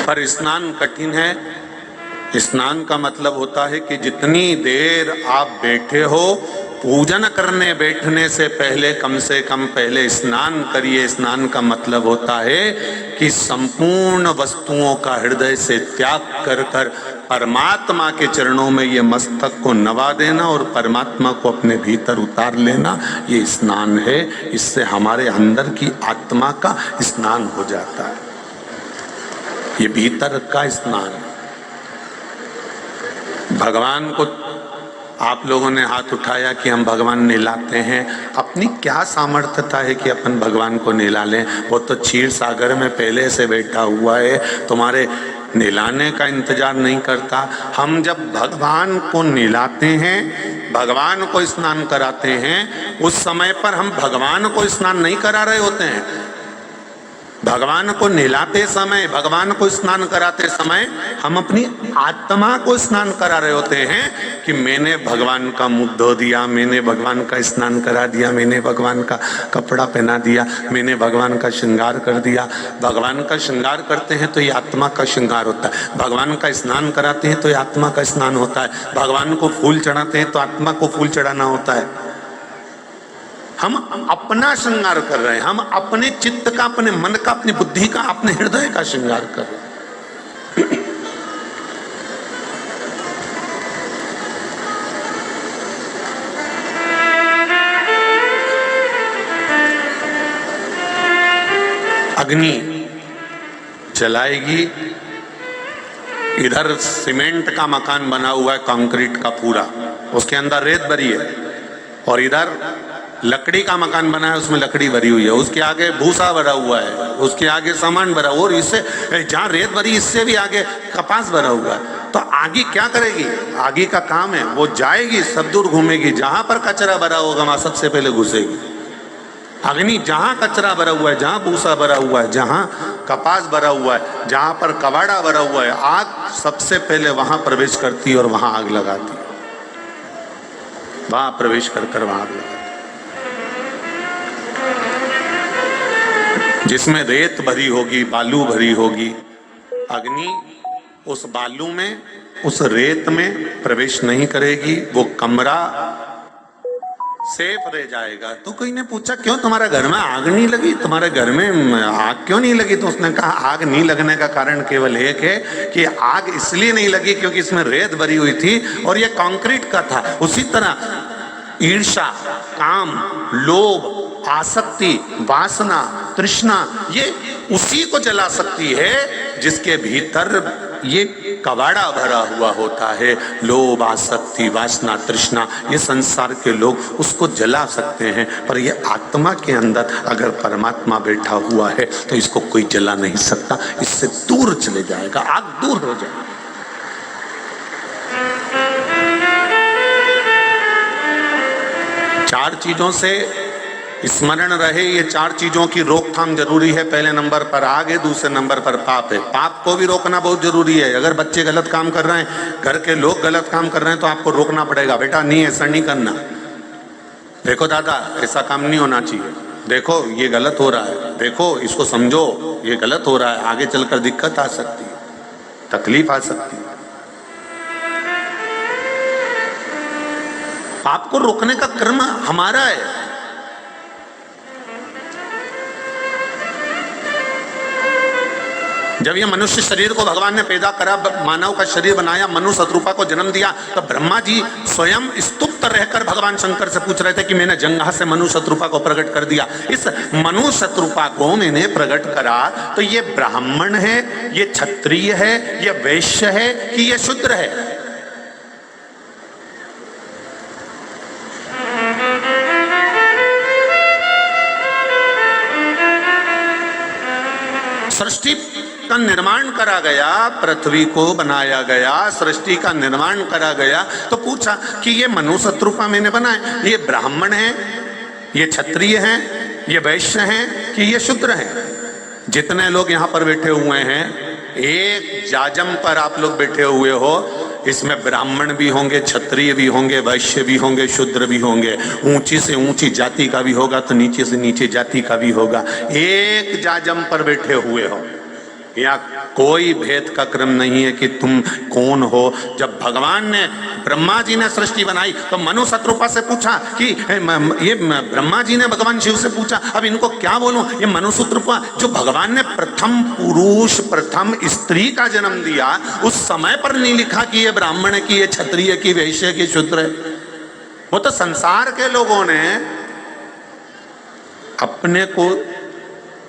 पर स्नान कठिन है। स्नान का मतलब होता है कि जितनी देर आप बैठे हो, पूजन करने बैठने से पहले कम से कम पहले स्नान करिए। स्नान का मतलब होता है कि संपूर्ण वस्तुओं का हृदय से त्याग कर कर परमात्मा के चरणों में ये मस्तक को नवा देना और परमात्मा को अपने भीतर उतार लेना, ये स्नान है। इससे हमारे अंदर की आत्मा का स्नान हो जाता है। ये भीतर का स्नान है। भगवान को आप लोगों ने हाथ उठाया कि हम भगवान नहलाते हैं। अपनी क्या सामर्थ्यता है कि अपन भगवान को नहला लें? वो तो क्षीर सागर में पहले से बैठा हुआ है, तुम्हारे नहलाने का इंतजार नहीं करता। हम जब भगवान को नहलाते हैं, भगवान को स्नान कराते हैं, उस समय पर हम भगवान को स्नान नहीं करा रहे होते हैं। भगवान को नहलाते समय, भगवान को स्नान कराते समय हम अपनी आत्मा को स्नान करा रहे होते हैं कि मैंने भगवान का मुंह धो दिया, मैंने भगवान का स्नान करा दिया, मैंने भगवान का कपड़ा पहना दिया, मैंने भगवान का श्रृंगार कर दिया। भगवान का श्रृंगार करते हैं तो ये आत्मा का श्रृंगार होता है। भगवान का स्नान कराते हैं तो ये आत्मा का स्नान होता है। भगवान को फूल चढ़ाते हैं तो आत्मा को फूल चढ़ाना होता है। हम अपना श्रृंगार कर रहे हैं, हम अपने चित्त का, अपने मन का, अपनी बुद्धि का, अपने हृदय का श्रृंगार कर रहे हैं। अग्नि जलाएगी, इधर सीमेंट का मकान बना हुआ है, कंक्रीट का पूरा, उसके अंदर रेत भरी है, और इधर लकड़ी का मकान बना है, उसमें लकड़ी भरी हुई है, उसके आगे भूसा भरा हुआ है, उसके आगे सामान भरा, और इससे जहाँ रेत भरी इससे भी आगे कपास भरा हुआ है। तो आगे क्या करेगी? आगे का काम है, वो जाएगी, सब दूर घूमेगी, जहां पर कचरा भरा होगा वहां सबसे पहले घुसेगी। अग्नि जहां कचरा भरा हुआ है, जहां भूसा भरा हुआ है, जहां कपास भरा हुआ है, जहां पर कबाड़ा भरा हुआ है, आग सबसे पहले वहां प्रवेश करती है और वहां आग लगाती है। वहां प्रवेश कर कर वहां आग लगाती। जिसमें रेत भरी होगी, बालू भरी होगी, अग्नि उस बालू में, उस रेत में प्रवेश नहीं करेगी, वो कमरा सेफ रह जाएगा। तो कोई ने पूछा क्यों तुम्हारे घर में आग नहीं लगी, तुम्हारे घर में आग क्यों नहीं लगी? तो उसने कहा आग नहीं लगने का कारण केवल एक है कि आग इसलिए नहीं लगी क्योंकि इसमें रेत भरी हुई थी और ये कंक्रीट का था। उसी तरह ईर्ष्या, काम, लोभ, आसक्ति, वासना, तृष्णा, ये उसी को जला सकती है जिसके भीतर ये कबाड़ा भरा हुआ होता है। लोभ, आसक्ति, वासना, तृष्णा, ये संसार के लोग उसको जला सकते हैं, पर ये आत्मा के अंदर अगर परमात्मा बैठा हुआ है तो इसको कोई जला नहीं सकता, इससे दूर चले जाएगा, आग दूर हो जाएगी। चार चीजों से स्मरण रहे, ये चार चीजों की रोकथाम जरूरी है। पहले नंबर पर आग है, दूसरे नंबर पर पाप है। पाप को भी रोकना बहुत जरूरी है। अगर बच्चे गलत काम कर रहे हैं, घर के लोग गलत काम कर रहे हैं, तो आपको रोकना पड़ेगा, बेटा नहीं, ऐसा नहीं करना, देखो दादा ऐसा काम नहीं होना चाहिए, देखो ये गलत हो रहा है, देखो इसको समझो ये गलत हो रहा है, आगे चलकर दिक्कत आ सकती है, तकलीफ आ सकती है। पाप को रोकने का कर्म हमारा है। जब ये मनुष्य शरीर को भगवान ने पैदा करा, मानव का शरीर बनाया, मनु शत्रुपा को जन्म दिया, तो ब्रह्मा जी स्वयं स्तुप्त रहकर भगवान शंकर से पूछ रहे थे कि मैंने जंघा से मनु शत्रुपा को प्रकट कर दिया। इस मनु शत्रुपा को मैंने प्रकट करा तो ये ब्राह्मण है, ये क्षत्रिय है, ये वैश्य है कि ये शूद्र है? सृष्टि का निर्माण करा गया, पृथ्वी को बनाया गया, सृष्टि का निर्माण करा गया, तो पूछा कि ये मनु शत्रुपा मैंने बनाए, ये ब्राह्मण है, ये क्षत्रिय हैं, ये वैश्य हैं कि ये शूद्र हैं? जितने लोग यहाँ पर बैठे हुए हैं, एक जाजम पर आप लोग बैठे हुए हो, इसमें ब्राह्मण भी होंगे, क्षत्रिय भी होंगे, वैश्य भी होंगे, शूद्र भी होंगे, ऊंची से ऊंची जाति का भी होगा तो नीचे से नीचे जाति का भी होगा। एक जाजम पर बैठे हुए हो, या कोई भेद का क्रम नहीं है कि तुम कौन हो। जब भगवान ने ब्रह्मा जी ने सृष्टि बनाई तो मनु शत्रुपा से पूछा कि ये ब्रह्मा जी ने भगवान शिव से पूछा, अब इनको क्या बोलूं? ये मनु शत्रुपा जो भगवान ने प्रथम पुरुष प्रथम स्त्री का जन्म दिया, उस समय पर नहीं लिखा कि ये ब्राह्मण है, कि ये क्षत्रिय, की वैश्य, की शूद्र है। वो तो संसार के लोगों ने अपने को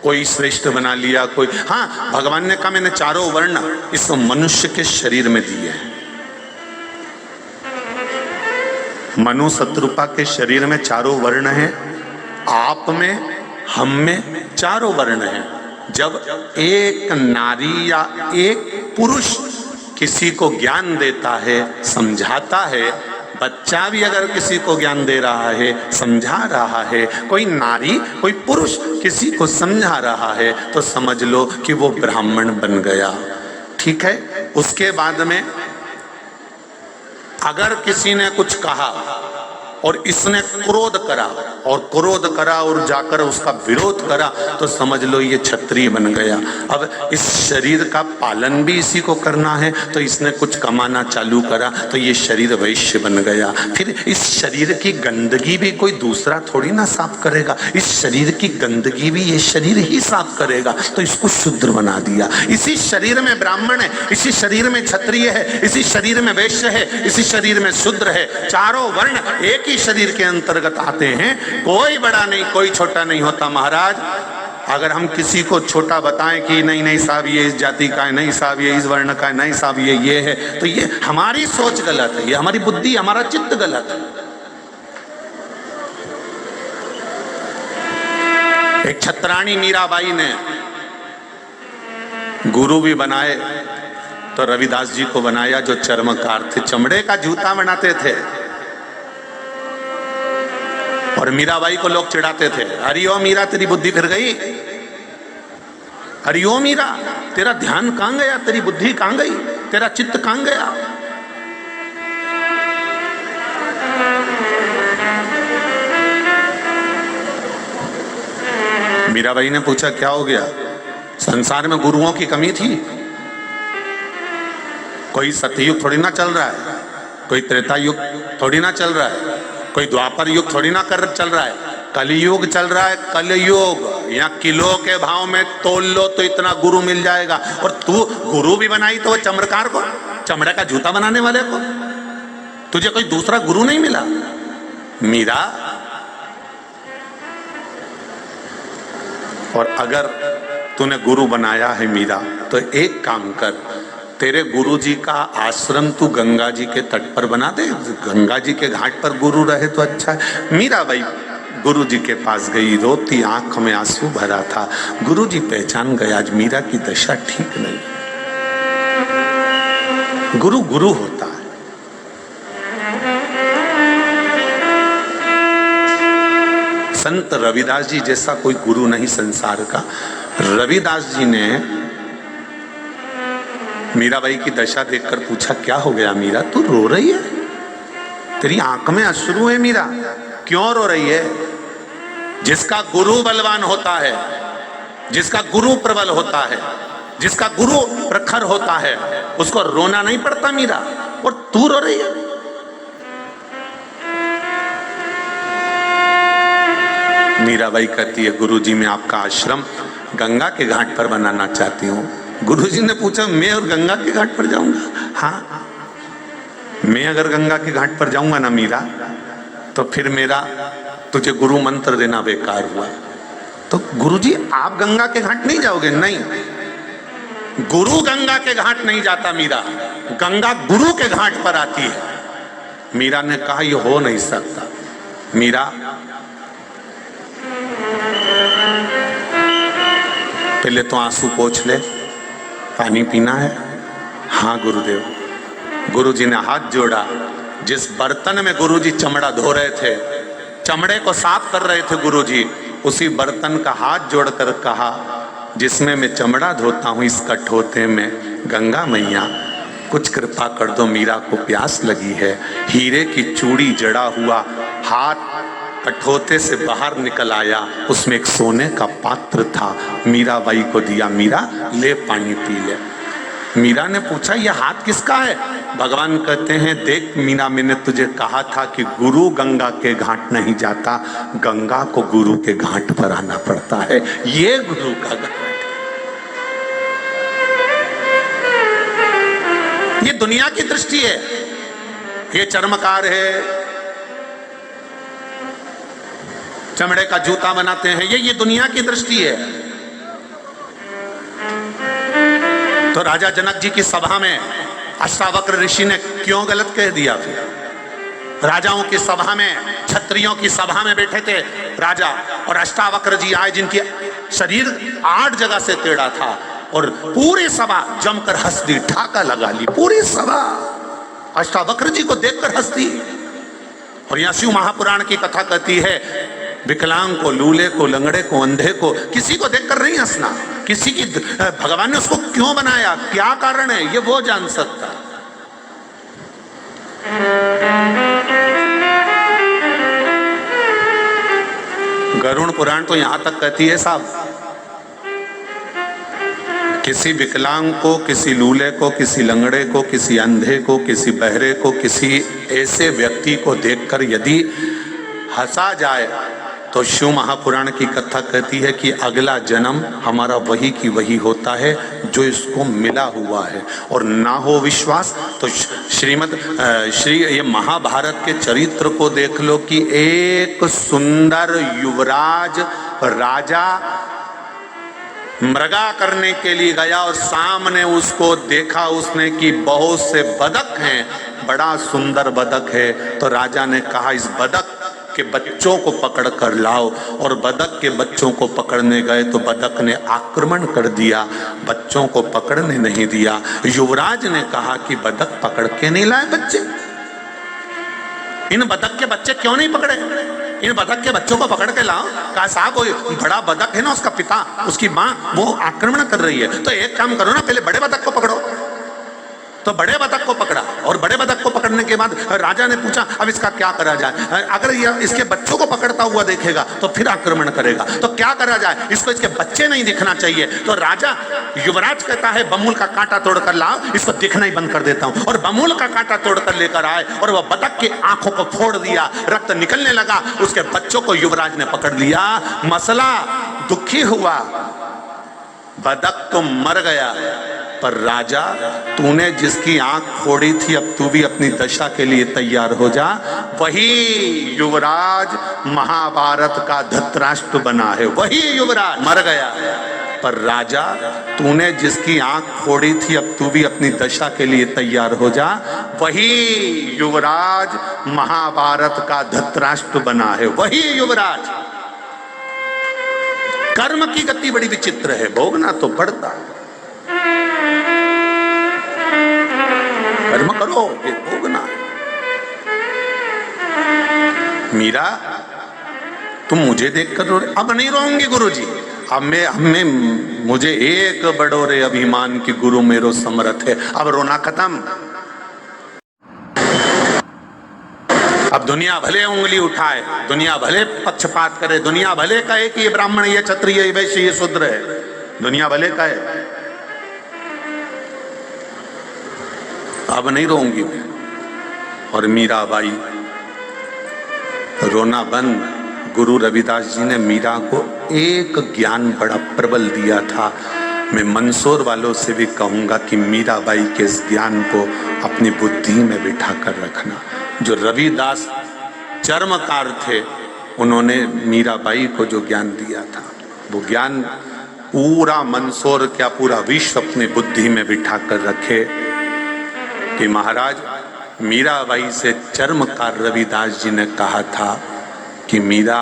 कोई श्रेष्ठ बना लिया, कोई, हाँ भगवान ने कहा मैंने चारों वर्ण इस मनुष्य के शरीर में दिए हैं। मनु शत्रुपा के शरीर में चारों वर्ण हैं, आप में, हम में चारों वर्ण हैं। जब एक नारी या एक पुरुष किसी को ज्ञान देता है, समझाता है, बच्चा भी अगर किसी को ज्ञान दे रहा है, समझा रहा है, कोई नारी कोई पुरुष किसी को समझा रहा है, तो समझ लो कि वो ब्राह्मण बन गया। ठीक है। उसके बाद में अगर किसी ने कुछ कहा और इसने क्रोध करा और जाकर उसका विरोध करा, तो समझ लो ये क्षत्रिय बन गया। अब इस शरीर का पालन भी इसी को करना है, तो इसने कुछ कमाना चालू करा तो ये शरीर वैश्य बन गया। फिर इस शरीर की गंदगी भी कोई दूसरा थोड़ी ना साफ करेगा, इस शरीर की गंदगी भी ये शरीर ही साफ करेगा, तो इसको शूद्र बना दिया। इसी शरीर में ब्राह्मण है, इसी शरीर में क्षत्रिय है, इसी शरीर में वैश्य है, इसी शरीर में शूद्र है। चारों वर्ण एक ही शरीर के अंतर्गत आते हैं, कोई बड़ा नहीं कोई छोटा नहीं होता। महाराज अगर हम किसी को छोटा बताएं कि नहीं नहीं साहब ये इस जाति का है, नहीं साहब ये इस वर्ण का है, नहीं साहब ये है, तो ये हमारी सोच गलत है, ये हमारी बुद्धि, हमारा चित्त गलत है। एक छत्राणी मीराबाई ने गुरु भी बनाए तो रविदास जी को बनाया, जो चर्मकार थे, चमड़े का जूता बनाते थे। और मीराबाई को लोग चिढ़ाते थे, अरियो मीरा तेरी बुद्धि फिर गई, अरियो मीरा तेरा ध्यान कहां गया, तेरी बुद्धि कहां गई, तेरा चित्त कहां गया। मीराबाई ने पूछा क्या हो गया? संसार में गुरुओं की कमी थी? कोई सतयुग थोड़ी ना चल रहा है, कोई त्रेता युग थोड़ी ना चल रहा है, कोई द्वापर युग थोड़ी ना कर चल रहा है, कलयुग चल रहा है। कलयुग या किलो के भाव में तोल लो तो इतना गुरु मिल जाएगा। और तू गुरु भी बनाई तो वो चमड़कार को, चमड़े का जूता बनाने वाले को, तुझे कोई दूसरा गुरु नहीं मिला। मीरा, और अगर तूने गुरु बनाया है मीरा, तो एक काम कर, तेरे गुरु जी का आश्रम तू गंगा जी के तट पर बना दे, गंगा जी के घाट पर गुरु रहे तो अच्छा है। मीराबाई गुरु जी के पास गई, रोती आंख में आंसू भरा था। गुरु जी पहचान गए आज मीरा की दशा ठीक नहीं। गुरु गुरु होता है। संत रविदास जी जैसा कोई गुरु नहीं संसार का। रविदास जी ने मीराबाई की दशा देखकर पूछा क्या हो गया मीरा, तू रो रही है, तेरी आंख में अश्रु है मीरा, क्यों रो रही है? जिसका गुरु बलवान होता है, जिसका गुरु प्रबल होता है, जिसका गुरु प्रखर होता है, उसको रोना नहीं पड़ता मीरा, और तू रो रही है। मीराबाई कहती है गुरु जी मैं आपका आश्रम गंगा के घाट पर बनाना चाहती हूँ। गुरुजी ने पूछा मैं और गंगा के घाट पर जाऊंगा? हाँ, मैं अगर गंगा के घाट पर जाऊंगा ना मीरा, तो फिर मेरा तुझे गुरु मंत्र देना बेकार हुआ। तो गुरुजी आप गंगा के घाट नहीं जाओगे? नहीं, गुरु गंगा के घाट नहीं जाता मीरा, गंगा गुरु के घाट पर आती है। मीरा ने कहा यह हो नहीं सकता। मीरा, पहले तो आंसू पोंछ ले, पानी पीना है? हाँ गुरुदेव। गुरुजी ने हाथ जोड़ा, जिस बर्तन में गुरुजी चमड़ा धो रहे थे, चमड़े को साफ कर रहे थे गुरुजी, उसी बर्तन का हाथ जोड़कर कहा जिसमें मैं चमड़ा धोता हूँ इस कठोते में, गंगा मैया कुछ कृपा कर दो, मीरा को प्यास लगी है। हीरे की चूड़ी जड़ा हुआ हाथ कठौते से बाहर निकल आया, उसमें एक सोने का पात्र था, मीराबाई को दिया, मीरा ले पानी पी ले। मीरा ने पूछा यह हाथ किसका है? भगवान कहते हैं देख मीरा, मैंने तुझे कहा था कि गुरु गंगा के घाट नहीं जाता, गंगा को गुरु के घाट पर आना पड़ता है, ये गुरु का घाट। ये दुनिया की दृष्टि है, ये चर्मकार है, चमड़े का जूता बनाते हैं, ये दुनिया की दृष्टि है। तो राजा जनक जी की सभा में अष्टावक्र ऋषि ने क्यों गलत कह दिया? फिर राजाओं की सभा में, क्षत्रियों की सभा में बैठे थे राजा, और अष्टावक्र जी आए जिनकी शरीर 8 जगह से टेढ़ा था, और पूरी सभा जमकर हंस दी, ठाका लगा ली पूरी सभा, अष्टावक्र जी को देखकर हंस दी। और यहां शिव महापुराण की कथा कहती है विकलांग को, लूले को, लंगड़े को, अंधे को, किसी को देखकर नहीं हंसना, किसी की भगवान ने उसको क्यों बनाया, क्या कारण है, ये वो जान सकता। गरुड़ पुराण तो यहां तक कहती है साहब, किसी विकलांग को, किसी लूले को, किसी लंगड़े को, किसी अंधे को, किसी बहरे को, किसी ऐसे व्यक्ति को देखकर यदि हंसा जाए तो शिव महापुराण की कथा कहती है कि अगला जन्म हमारा वही की वही होता है जो इसको मिला हुआ है। और ना हो विश्वास तो ये महाभारत के चरित्र को देख लो कि एक सुंदर युवराज राजा मृगा करने के लिए गया और सामने उसको देखा उसने कि बहुत से बदक हैं, बड़ा सुंदर बदक है। तो राजा ने कहा इस बदक के बच्चों को पकड़ कर लाओ, और बदक के बच्चों को पकड़ने गए तो बदक ने आक्रमण कर दिया, बच्चों को पकड़ने नहीं दिया। युवराज ने कहा कि बदक पकड़ के नहीं लाए बच्चे, इन बदक के बच्चे क्यों नहीं पकड़े, इन बदक के बच्चों को पकड़ के लाओ। कहा साहब वो बड़ा बदक है ना, उसका पिता, उसकी माँ वो आक्रमण कर रही है, तो एक काम करो ना, पहले बड़े बदक को पकड़ो। तो बड़े बतख को पकड़ा, और बड़े बतख को पकड़ने के बाद राजा ने पूछा अब इसका क्या करा जाए, अगर यह इसके बच्चों को पकड़ता हुआ देखेगा तो फिर आक्रमण करेगा, तो क्या करा जाए, इसको इसके बच्चे नहीं दिखना चाहिए। तो राजा युवराज कहता है बमूल का कांटा तोड़कर लाओ, इसको दिखना ही बंद कर देता हूं। और बमूल का कांटा तोड़कर लेकर आए और वह बतख की आंखों को फोड़ दिया, रक्त निकलने लगा, उसके बच्चों को युवराज ने पकड़ लिया। मसला दुखी हुआ, बतख तो मर गया, पर राजा तूने जिसकी आंख फोड़ी थी अब तू भी अपनी दशा के लिए तैयार हो जा। वही युवराज महाभारत का धृतराष्ट्र बना है, वही युवराज मर गया, पर राजा तूने जिसकी आंख फोड़ी थी अब तू भी अपनी दशा के लिए तैयार हो जा। वही युवराज महाभारत का धृतराष्ट्र बना है, वही युवराज। कर्म की गति बड़ी विचित्र है, भोगना तो पड़ता है, कर्म करो ये भोगना है। मीरा तुम मुझे देखकर रो रहे, अब नहीं रोऊंगी गुरुजी, अब मैं मुझे एक बड़ोरे अभिमान की गुरु मेरो समर्थ है, अब रोना खत्म। अब दुनिया भले उंगली उठाए, दुनिया भले पक्षपात करे, दुनिया भले कहे कि ये ब्राह्मण, ये क्षत्रिय, ये वैश्य, ये शूद्र है, दुनिया भले कहे, अब नहीं रोऊंगी मैं। और मीराबाई रोना बंद। गुरु रविदास जी ने मीरा को एक ज्ञान बड़ा प्रबल दिया था। मैं मंदसौर वालों से भी कहूँगा कि मीराबाई के इस ज्ञान को अपनी बुद्धि में बिठा कर रखना। जो रविदास चर्मकार थे, उन्होंने मीराबाई को जो ज्ञान दिया था, वो ज्ञान पूरा मंदसौर क्या पूरा विश्व अपनी बुद्धि में बिठा कर रखे कि महाराज मीराबाई से चर्मकार रविदास जी ने कहा था कि मीरा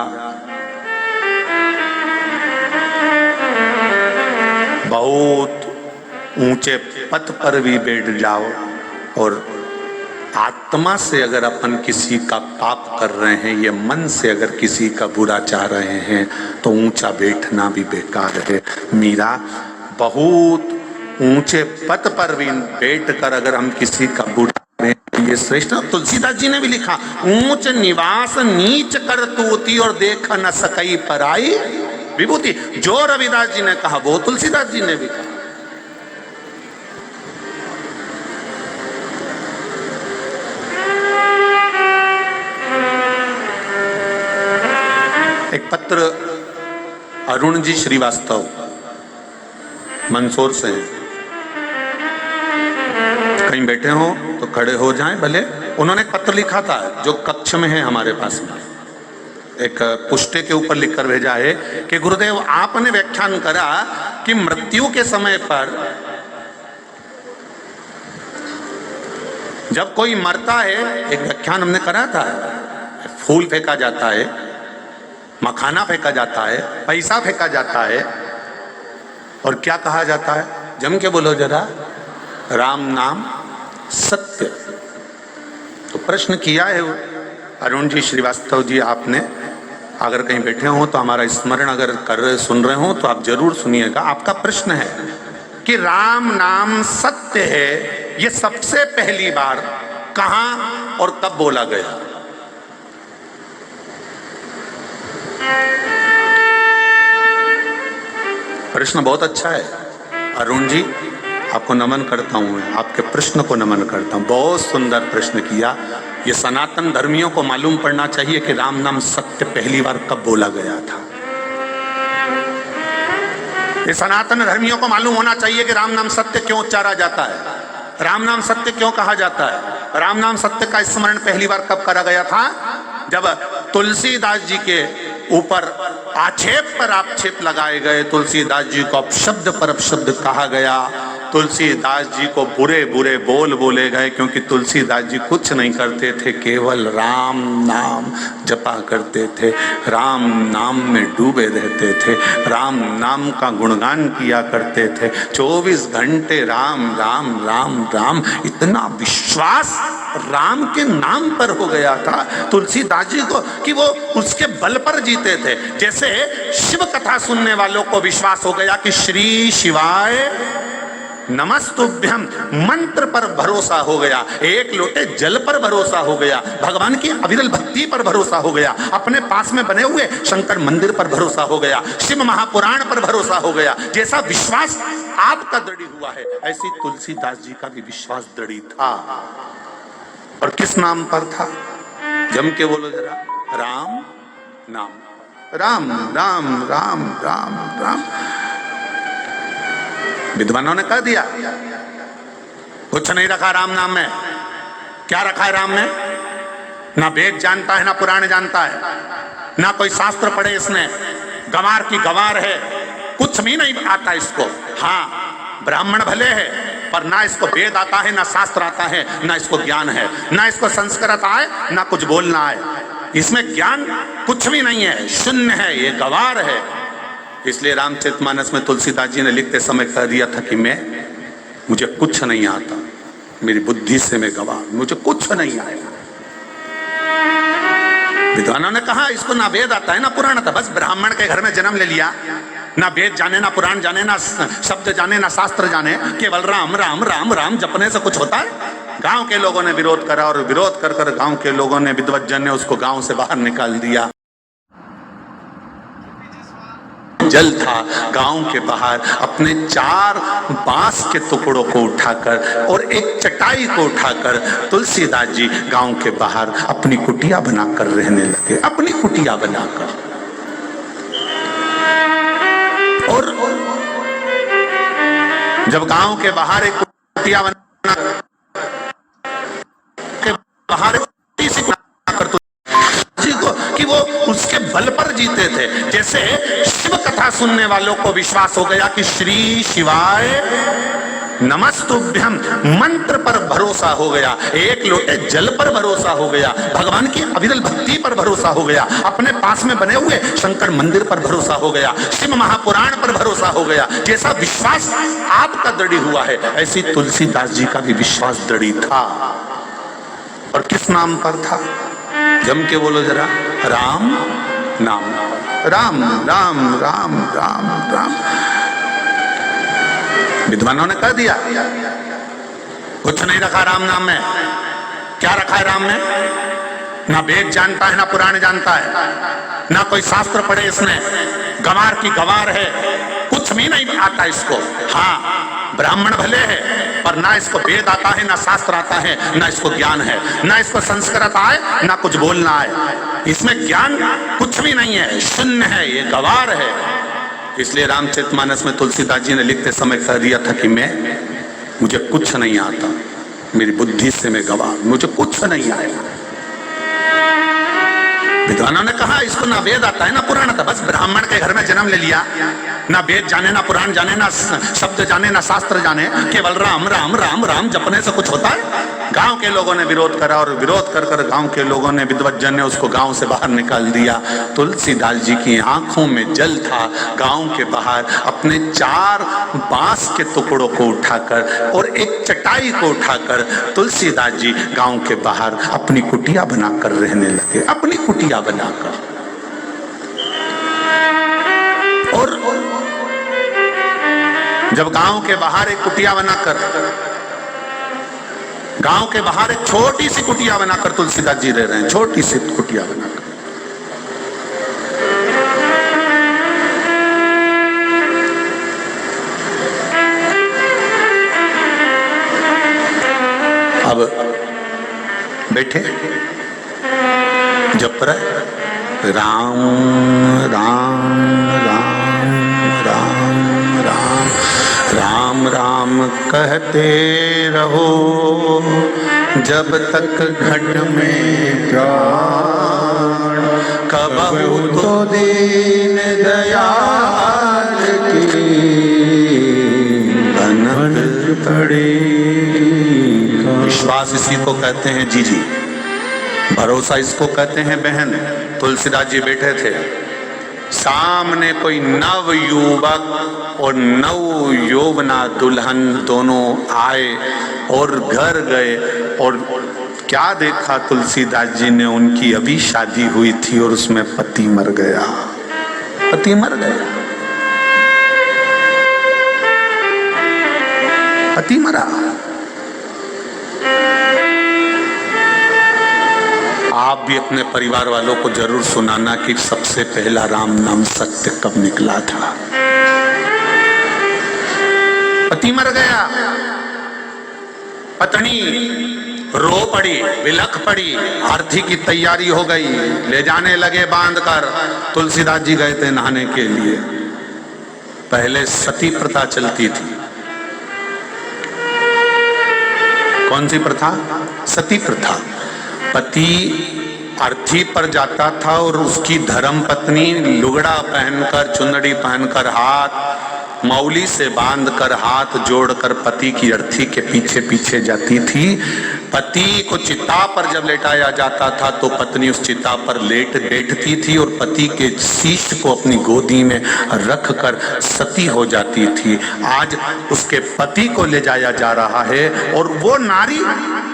बहुत ऊंचे पद पर भी बैठ जाओ, और आत्मा से अगर अपन किसी का पाप कर रहे हैं, ये मन से अगर किसी का बुरा चाह रहे हैं, तो ऊंचा बैठना भी बेकार है। मीरा बहुत ऊंचे पद पर भी बैठकर अगर हम किसी का बुरा करें, ये ये श्रेष्ठ। तुलसीदास जी ने भी लिखा, ऊंच निवास नीच कर तूती और देख न सकई पराई विभूति। जो रविदास जी ने कहा वो तुलसीदास जी ने भी कहा। एक पत्र अरुण जी श्रीवास्तव मंदसौर से हैं, कहीं बैठे हो तो खड़े हो जाएं भले। उन्होंने एक पत्र लिखा था जो कक्ष में है हमारे पास में, एक पुष्टे के ऊपर लिखकर भेजा है कि गुरुदेव आपने व्याख्यान करा कि मृत्यु के समय पर जब कोई मरता है, एक व्याख्यान हमने करा था, फूल फेंका जाता है, मखाना फेंका जाता है, पैसा फेंका जाता है, और क्या कहा जाता है? जम के बोलो जरा, राम नाम सत्य। तो प्रश्न किया है अरुण जी श्रीवास्तव जी आपने, अगर कहीं बैठे हो तो हमारा स्मरण अगर कर रहे सुन रहे हो तो आप जरूर सुनिएगा। आपका प्रश्न है कि राम नाम सत्य है, ये सबसे पहली बार कहां और कब बोला गया? प्रश्न बहुत अच्छा है अरुण जी, आपको नमन करता हूं, मैं आपके प्रश्न को नमन करता हूं। बहुत सुंदर प्रश्न किया। ये सनातन धर्मियों को मालूम पड़ना चाहिए कि राम नाम सत्य पहली बार कब बोला गया था। ये सनातन धर्मियों को मालूम होना चाहिए कि राम नाम सत्य क्यों उच्चारा जाता है, राम नाम सत्य क्यों कहा जाता है। राम नाम सत्य का स्मरण पहली बार कब करा गया था? जब तुलसीदास जी के ऊपर आक्षेप पर आक्षेप लगाए गए, तुलसीदास जी को अपशब्द पर अपशब्द कहा गया, तुलसीदास जी को बुरे बुरे बोल बोले गए, क्योंकि तुलसीदास जी कुछ नहीं करते थे, केवल राम नाम जपा करते थे, राम नाम में डूबे रहते थे, राम नाम का गुणगान किया करते थे, 24 घंटे राम राम राम राम। इतना विश्वास राम के नाम पर हो गया था तुलसीदास जी को कि वो उसके बल पर जीते थे। जैसे शिव कथा सुनने वालों को विश्वास हो गया कि श्री शिवाय नमस्तुभ्यम मंत्र पर भरोसा हो गया, एक लोटे जल पर भरोसा हो गया, भगवान की अविरल भक्ति पर भरोसा हो गया, अपने पास में बने हुए शंकर मंदिर पर भरोसा हो गया, शिव महापुराण पर भरोसा हो गया। जैसा विश्वास आपका दृढ़ हुआ है, ऐसी तुलसीदास जी का भी विश्वास दृढ़ था। और किस नाम पर था? जम के बोलो जरा, राम नाम, राम राम राम राम राम। विद्वानों ने कह दिया कुछ नहीं रखा राम नाम में। क्या रखा है राम में? ना वेद जानता है, ना पुराण जानता है, ना कोई शास्त्र पढ़े इसने, गंवार की गंवार है, कुछ भी नहीं आता इसको। हाँ, ब्राह्मण भले है पर ना इसको वेद आता है, ना शास्त्र आता है, ना इसको ज्ञान है, ना इसको संस्कृत आए, ना कुछ बोलना आए, इसमें ज्ञान कुछ भी नहीं है, शून्य है, ये गंवार है। इसलिए रामचरितमानस में तुलसीदास जी ने लिखते समय कह दिया था कि मुझे कुछ नहीं आता, मेरी बुद्धि से मैं गंवार, मुझे कुछ नहीं आएगा। विद्वानों ने कहा इसको ना वेद आता है ना पुराण आता, बस ब्राह्मण के घर में जन्म ले लिया, ना वेद जाने, ना पुराण जाने, ना शब्द जाने, ना शास्त्र जाने, केवल राम राम राम राम जपने से कुछ होता है? गांव के लोगों ने विरोध करा और विरोध कर कर गांव के लोगों ने, विद्वज्जन ने उसको गांव से बाहर निकाल दिया। जल था गांव के बाहर, अपने 4 बांस के टुकड़ों को उठाकर और एक चटाई को उठाकर तुलसीदास जी गांव के बाहर अपनी कुटिया बनाकर रहने लगे, अपनी कुटिया बनाकर। और जब गांव के बाहर एक कुटिया बना के बाहर कि वो उसके बल पर जीते थे। जैसे शिव कथा सुनने वालों को विश्वास हो गया कि श्री शिवाय नमस्तुभ्यम मंत्र पर भरोसा हो गया, एक लोटे जल पर भरोसा हो गया, भगवान की अविरल भक्ति पर भरोसा हो गया, अपने पास में बने हुए शंकर मंदिर पर भरोसा हो गया, शिव महापुराण पर भरोसा हो गया। जैसा विश्वास आपका दृढ़ हुआ है, ऐसी तुलसीदास जी का भी विश्वास दृढ़ था। और किस नाम पर था? जम के बोलो जरा, राम नाम, राम राम राम राम राम। विद्वानों ने कह दिया कुछ नहीं रखा राम नाम में, क्या रखा है राम ने? ना वेद जानता है, ना पुराण जानता है, ना कोई शास्त्र पढ़े इसने, गंवार की गंवार है, कुछ भी नहीं आता इसको। हाँ, ब्राह्मण भले है पर ना इसको वेद आता है, ना शास्त्र आता है, ना इसको ज्ञान है, ना इसको संस्कृत आए, ना कुछ बोलना आए, इसमें ज्ञान कुछ भी नहीं है, शून्य है, ये गंवार है। इसलिए रामचरितमानस में तुलसीदास जी ने लिखते समय कह दिया था कि मुझे कुछ नहीं आता, मेरी बुद्धि से मैं गंवार, मुझे कुछ नहीं आता। विद्वानों ने कहा इसको ना वेद आता है ना पुराण आता, बस ब्राह्मण के घर में जन्म ले लिया, ना वेद जाने, ना पुराण जाने, ना शब्द जाने, ना शास्त्र जाने, केवल राम राम राम राम जपने से कुछ होता है? गांव के लोगों ने विरोध करा और विरोध कर कर गांव के लोगों ने, विद्वज्जन ने उसको गांव से बाहर निकाल दिया। तुलसीदास जी की आंखों में जल था। गांव के बाहर अपने 4 बांस के टुकड़ों को उठाकर और एक चटाई को उठाकर तुलसीदास जी गांव के बाहर अपनी कुटिया बनाकर रहने लगे, अपनी कुटिया बनाकर। और जब गांव के बाहर एक कुटिया बनाकर, गांव के बाहर एक छोटी सी कुटिया बनाकर तुलसीदास जी रह रहे हैं, छोटी सी कुटिया बनाकर। अब बैठे जप रहे राम राम राम राम राम राम राम कहते रहो जब तक घट में प्राण, कबहू तो दीन दयाल की भनक पड़े। विश्वास इसी को कहते हैं जी, भरोसा इसको कहते हैं बहन। तुलसीदास जी बैठे थे, सामने कोई नव युवक और नव यौवना दुल्हन दोनों आए और घर गए, और क्या देखा तुलसीदास जी ने, उनकी अभी शादी हुई थी और उसमें पति मर गया, पति मर गया, पति मरा। आप भी अपने परिवार वालों को जरूर सुनाना कि सबसे पहला राम नाम सत्य कब निकला था। पति मर गया, पत्नी रो पड़ी, विलख पड़ी, आरती की तैयारी हो गई, ले जाने लगे बांधकर। तुलसीदास जी गए थे नहाने के लिए। पहले सती प्रथा चलती थी। कौन सी प्रथा? सती प्रथा। पति अर्थी पर जाता था और उसकी धर्म पत्नी लुगड़ा पहनकर, चुंदड़ी पहनकर, हाथ मौली से बांधकर, हाथ जोड़कर पति की अर्थी के पीछे पीछे जाती थी। पति को चिता पर जब लेटाया जाता था तो पत्नी उस चिता पर लेट बैठती थी और पति के शीश को अपनी गोदी में रखकर सती हो जाती थी। आज उसके पति को ले जाया जा रहा है और वो नारी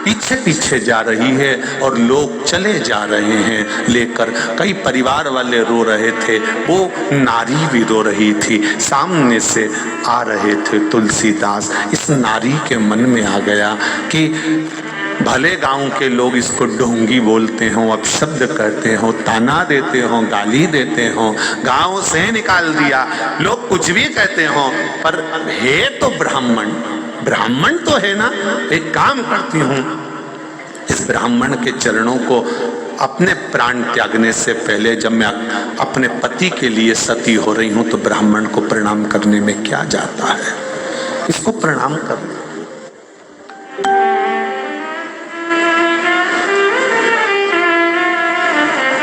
पीछे पीछे जा रही है और लोग चले जा रहे हैं लेकर। कई परिवार वाले रो रहे थे, वो नारी भी रो रही थी। सामने से आ रहे थे तुलसीदास। इस नारी के मन में आ गया कि भले गांव के लोग इसको ढोंगी बोलते हों, अपशब्द करते हों, ताना देते हों, गाली देते हों, गांव से निकाल दिया, लोग कुछ भी कहते हों, पर है तो ब्राह्मण, ब्राह्मण तो है ना। एक काम करती हूं, इस ब्राह्मण के चरणों को अपने प्राण त्यागने से पहले, जब मैं अपने पति के लिए सती हो रही हूं, तो ब्राह्मण को प्रणाम करने में क्या जाता है, इसको प्रणाम करना।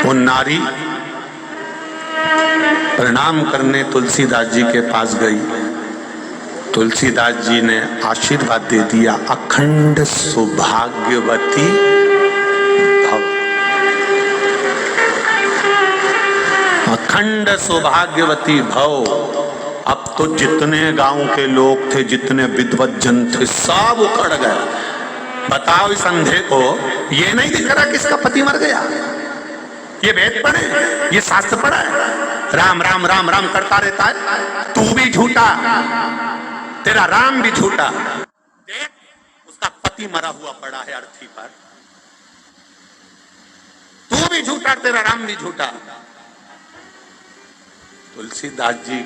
वो नारी प्रणाम करने तुलसीदास जी के पास गई। तुलसीदास जी ने आशीर्वाद दे दिया, अखंड सौभाग्यवती भव, अखंड सौभाग्यवती भव। अब तो जितने गांव के लोग थे, जितने विद्वज्जन थे, सब उखड़ गए। बताओ इस अंधे को ये नहीं दिख रहा किसका पति मर गया? ये वेद पढ़े, ये शास्त्र पढ़ा है, राम राम राम राम करता रहता है। तू भी झूठा, तेरा राम भी झूठा। देख उसका पति मरा हुआ पड़ा है अर्थी पर, भी झूठा, तेरा राम भी झूठा। तुलसीदास जी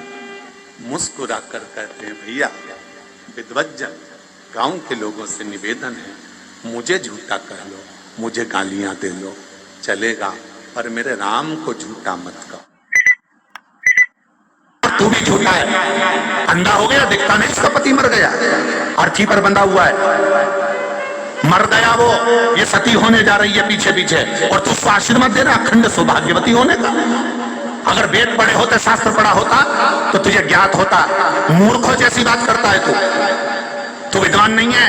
मुस्कुरा कर कहते हैं, भैया विद्वत जन, गांव के लोगों से निवेदन है, मुझे झूठा कह लो, मुझे गालियां दे लो, चलेगा, पर मेरे राम को झूठा मत कहो। तू भी झूठा है, अंधा हो गया, दिखता नहीं, इसका पति मर गया, अर्थी पर बंधा हुआ है, मर गया वो, ये सती होने जा रही है पीछे पीछे, और तू उसको आशीर्वाद दे रहा अखंड सौभाग्यवती होने का। अगर वेद पढ़े होते, शास्त्र पढ़ा होता तो तुझे ज्ञात होता। मूर्खों जैसी बात करता है तू विद्वान नहीं है।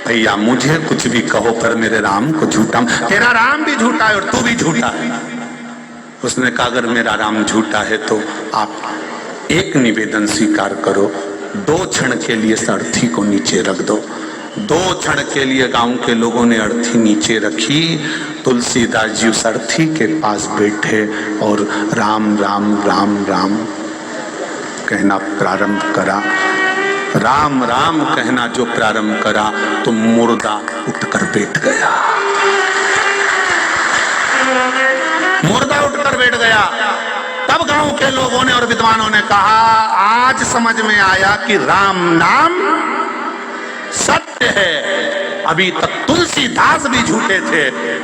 भैया मुझे कुछ भी कहो, पर मेरे राम को झूठा, तेरा राम भी झूठा है और तू भी झूठा है। उसने कहा अगर मेरा राम झूठा है तो आप एक निवेदन स्वीकार करो, 2 क्षण के लिए इस अर्थी को नीचे रख दो। 2 क्षण के लिए गांव के लोगों ने अर्थी नीचे रखी। तुलसीदास जी उस अर्थी के पास बैठे और राम राम राम राम कहना प्रारंभ करा। राम राम कहना जो प्रारंभ करा तो मुर्दा उठकर बैठ गया। मुर्दा उठकर बैठ गया। तब गांव के लोगों ने और विद्वानों ने कहा, आज समझ में आया कि राम नाम सत्य है। अभी तक तुलसीदास भी झूठे थे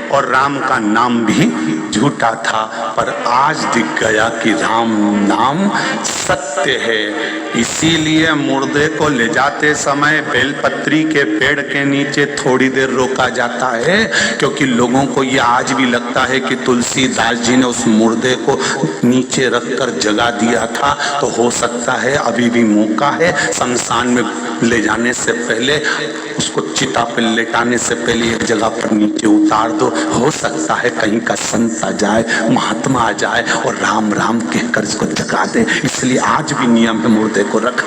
और राम का नाम भी झूठा था, पर आज दिख गया कि राम नाम सत्य है। इसीलिए मुर्दे को ले जाते समय बेलपत्री के पेड़ के नीचे थोड़ी देर रोका जाता है, क्योंकि लोगों को यह आज भी लगता है कि तुलसीदास जी ने उस मुर्दे को नीचे रखकर जगा दिया था। तो हो सकता है अभी भी मौका है, शमशान में ले जाने से पहले, उसको चिता पर लेटाने से पहले एक जगह पर नीचे उतार दो। हो सकता है कहीं का संत आ जाए, महात्मा आ जाए और राम राम कहकर इसको जगा दे। इसलिए आज भी नियम है मुर्दे को रख